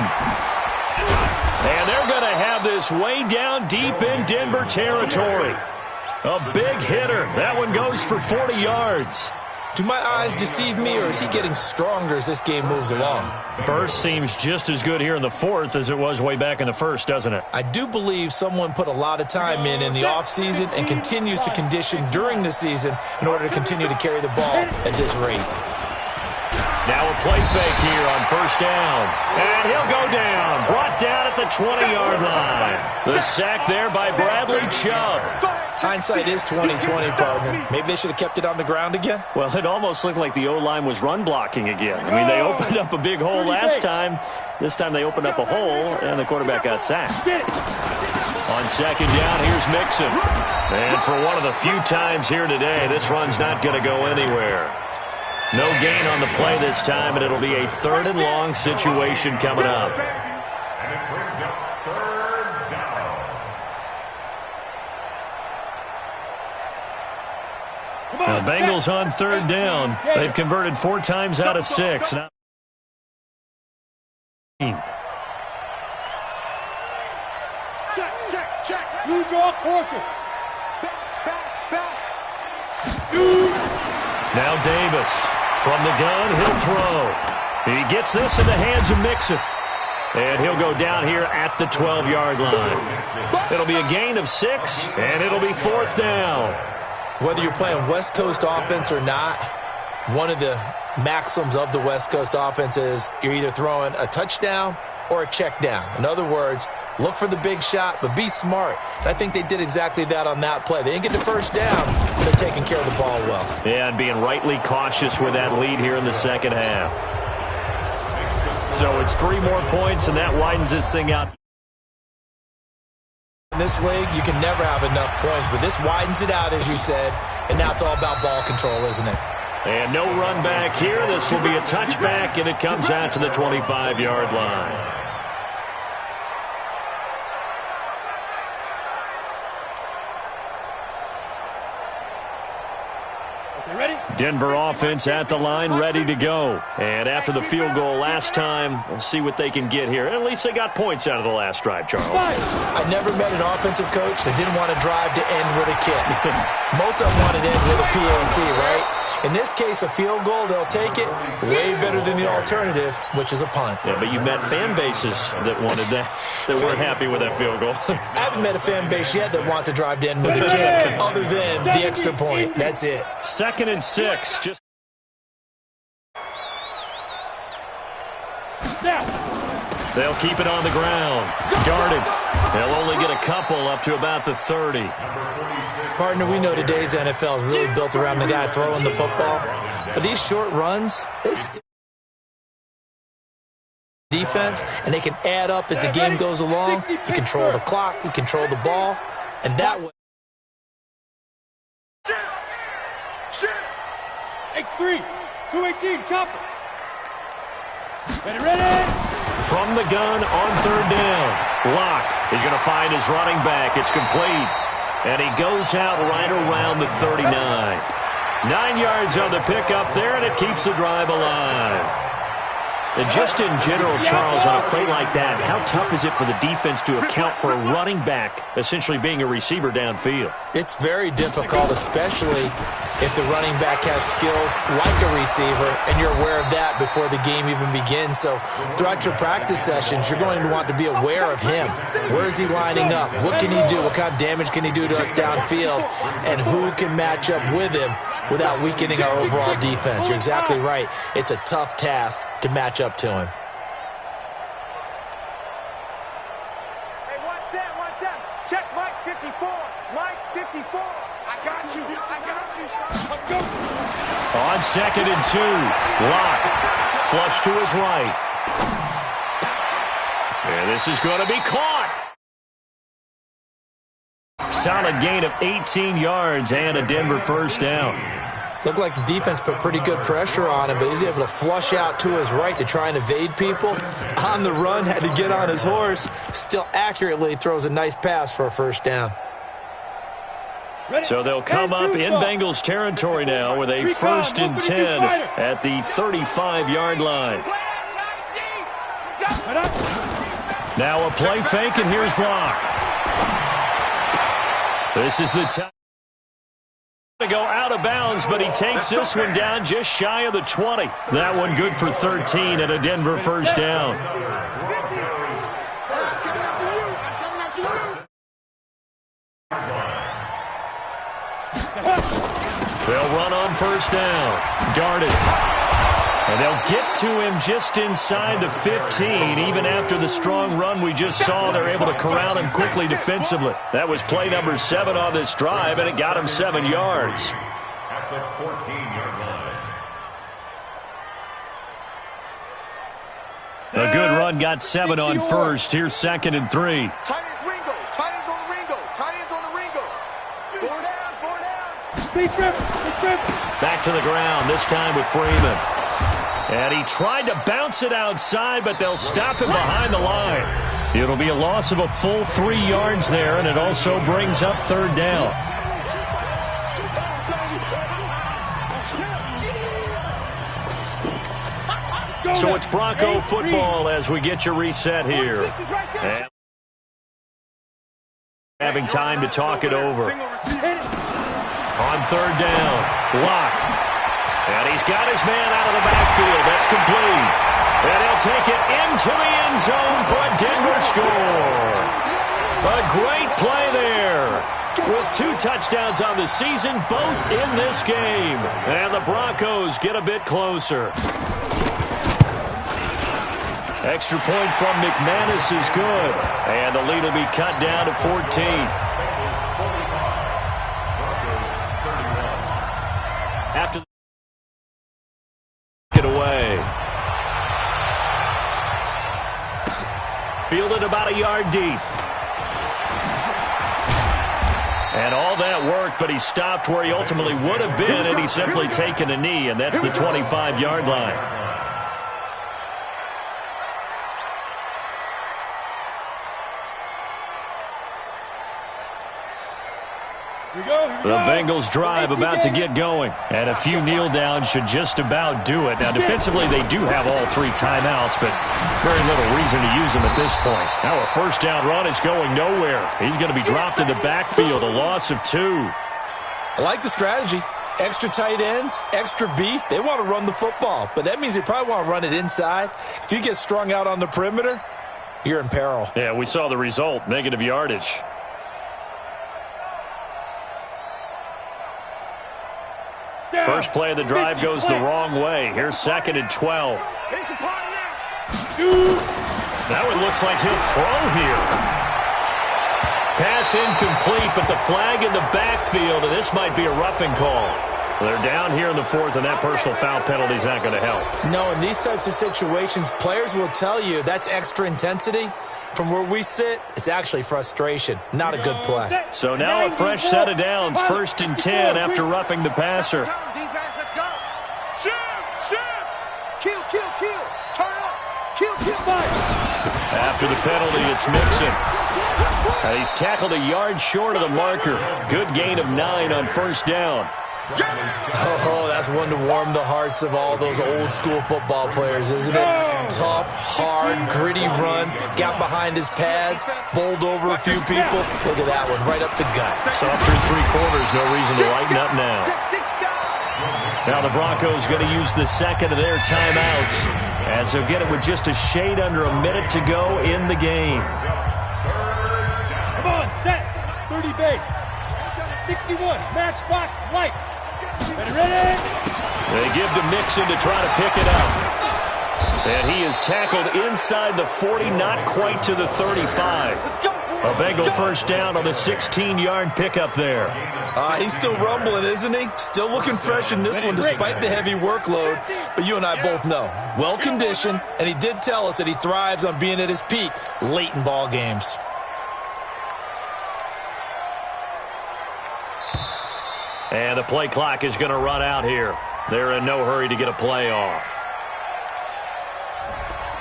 And they're going to have this way down deep in Denver territory. A big hitter. That one goes for 40 yards. Do my eyes deceive me, or is he getting stronger as this game moves along? Burst seems just as good here in the fourth as it was way back in the first, doesn't it? I do believe someone put a lot of time in the offseason and continues to condition during the season in order to continue to carry the ball at this rate. Now a play fake here on first down. And he'll go down. Brought down at the 20-yard line. The sack there by Bradley Chubb. Hindsight is 20/20, partner. Maybe they should have kept it on the ground again. Well, it almost looked like the O-line was run blocking again. I mean, they opened up a big hole last time. This time they opened up a hole, and the quarterback got sacked. On second down, here's Mixon. And for one of the few times here today, this run's not going to go anywhere. No gain on the play this time, and it'll be a 3rd and long situation coming up. And it brings up 3rd down. The Bengals on 3rd down. They've converted 4 times out of 6. Now Check. Two draw quarters. Back. Now Davis. From the gun, he'll throw. He gets this in the hands of Mixon. And he'll go down here at the 12-yard line. It'll be a gain of 6, and it'll be 4th down. Whether you're playing West Coast offense or not, one of the maxims of the West Coast offense is you're either throwing a touchdown or a check down. In other words, look for the big shot, but be smart. And I think they did exactly that on that play. They didn't get the first down, but they're taking care of the ball well. Yeah, and being rightly cautious with that lead here in the second half. So it's 3 more points, and that widens this thing out. In this league, you can never have enough points, but this widens it out, as you said, and now it's all about ball control, isn't it? And no run back here. This will be a touchback, and it comes out to the 25-yard line. Denver offense at the line, ready to go. And after the field goal last time, we'll see what they can get here. At least they got points out of the last drive, Charles. I've never met an offensive coach that didn't want to drive to end with a kick. Most of them wanted to end with a PAT, right? In this case, a field goal, they'll take it. Way better than the alternative, which is a punt. Yeah, but you met fan bases that wanted that, that weren't happy with that field goal. I haven't met a fan base yet that wants to drive to end with a kick, other than the extra point. That's it. 2nd and 6. Just they'll keep it on the ground. Darted. They'll only get a couple up to about the 30. Partner, we know today's NFL is really built around the guy throwing the football. But these short runs, they still defense, and they can add up as the game goes along. You control the clock, you control the ball, and that way. X3, 218, chopper. Ready. From the gun on 3rd down. Locke is going to find his running back. It's complete. And he goes out right around the 39. 9 yards on the pickup there, and it keeps the drive alive. And just in general, Charles, on a play like that, how tough is it for the defense to account for a running back essentially being a receiver downfield? It's very difficult, especially if the running back has skills like a receiver, and you're aware of that before the game even begins. So throughout your practice sessions, you're going to want to be aware of him. Where is he lining up? What can he do? What kind of damage can he do to us downfield? And who can match up with him without weakening our overall defense. You're exactly right. It's a tough task to match up to him. Hey, 1-7. Check Mike 54. Mike 54. I got you, son. Let's go. On 2nd and 2, Locke, flush to his right. And this is going to be caught. Solid gain of 18 yards and a Denver first down. Looked like the defense put pretty good pressure on him, but he's able to flush out to his right to try and evade people. On the run, had to get on his horse. Still accurately throws a nice pass for a first down. So they'll come up in Bengals territory now with a 1st and 10 at the 35-yard line. Now a play fake, and here's Locke. This is the time to go out of bounds, but he takes this one down just shy of the 20. That one good for 13 and a Denver first down. They'll run on first down. Darted. And they'll get to him just inside the 15. Even after the strong run we just saw, they're able to corral him quickly defensively. That was play number 7 on this drive, and it got him 7 yards. At the 14-yard line. A good run got 7 on first. Here's 2nd and 3. Tight ends Ringo. Tight ends on the Ringo. Tight ends on the Ringo. 4 down. Back to the ground, this time with Freeman. And he tried to bounce it outside, but they'll stop him behind the line. It'll be a loss of a full 3 yards there, and it also brings up 3rd down. So it's Bronco football as we get your reset here. And having time to talk it over. On 3rd down, Locke. And he's got his man out of the backfield. That's complete. And he'll take it into the end zone for a Denver score. A great play there. With 2 touchdowns on the season, both in this game. And the Broncos get a bit closer. Extra point from McManus is good. And the lead will be cut down to 14. After it away. Fielded about a yard deep. And all that worked, but he stopped where he ultimately would have been, and he's simply taken a knee, and that's the 25-yard line. The Bengals drive about to get going, and a few kneel downs should just about do it. Now, defensively, they do have all 3 timeouts, but very little reason to use them at this point. Now, a first down run is going nowhere. He's going to be dropped in the backfield, a loss of 2. I like the strategy. Extra tight ends, extra beef. They want to run the football, but that means they probably want to run it inside. If you get strung out on the perimeter, you're in peril. Yeah, we saw the result, negative yardage. First play of the drive goes the wrong way. Here's 2nd and 12. Now it looks like he'll throw here. Pass incomplete, but the flag in the backfield, and this might be a roughing call. They're down here in the 4th, and that personal foul penalty is not going to help. No, in these types of situations, players will tell you that's extra intensity. From where we sit, it's actually frustration. Not a good play. So now a fresh set of downs. 1st and 10 after roughing the passer. Let's go. Shoot. Kill. Turn it up. Kill. After the penalty, it's Mixon. And he's tackled a yard short of the marker. Good gain of 9 on first down. Oh, that's one to warm the hearts of all those old school football players, isn't it? Tough, hard, gritty run, got behind his pads, bowled over a few people. Look at that one, right up the gut. So up through 3 quarters, no reason to lighten up now. Now the Broncos going to use the 2nd of their timeouts as they'll get it with just a shade under a minute to go in the game. Come on, set. 30 base. 61, matchbox, lights. They give to Mixon to try to pick it up. And he is tackled inside the 40, not quite to the 35. A Bengal first down on the 16-yard pickup there. He's still rumbling, isn't he? Still looking fresh in this one despite the heavy workload. But you and I both know, well-conditioned, and he did tell us that he thrives on being at his peak late in ball games. And the play clock is going to run out here. They're in no hurry to get a play off.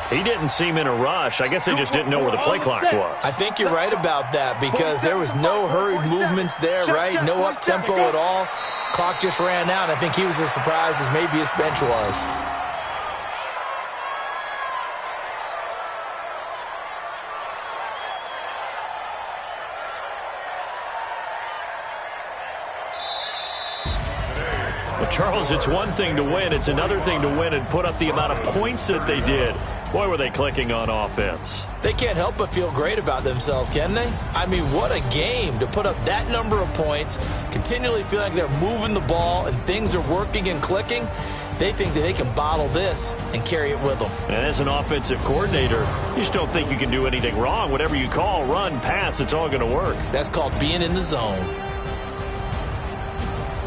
He didn't seem in a rush. I guess they just didn't know where the play clock was. I think you're right about that because there was no hurried movements there, right? No up-tempo at all. Clock just ran out. I think he was as surprised as maybe his bench was. Well, Charles, it's one thing to win. It's another thing to win and put up the amount of points that they did. Boy, were they clicking on offense. They can't help but feel great about themselves, can they? I mean, what a game to put up that number of points, continually feel like they're moving the ball and things are working and clicking. They think that they can bottle this and carry it with them. And as an offensive coordinator, you just don't think you can do anything wrong. Whatever you call, run, pass, it's all going to work. That's called being in the zone.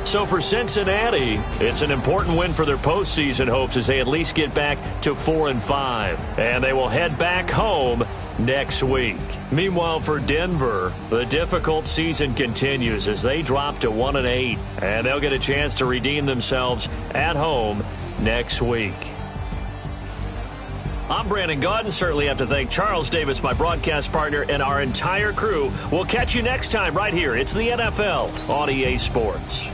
So for Cincinnati, it's an important win for their postseason hopes as they at least get back to 4-5. And they will head back home next week. Meanwhile, for Denver, the difficult season continues as they drop to 1-8. And they'll get a chance to redeem themselves at home next week. I'm Brandon Gaudin. Certainly have to thank Charles Davis, my broadcast partner, and our entire crew. We'll catch you next time right here. It's the NFL on EA Sports.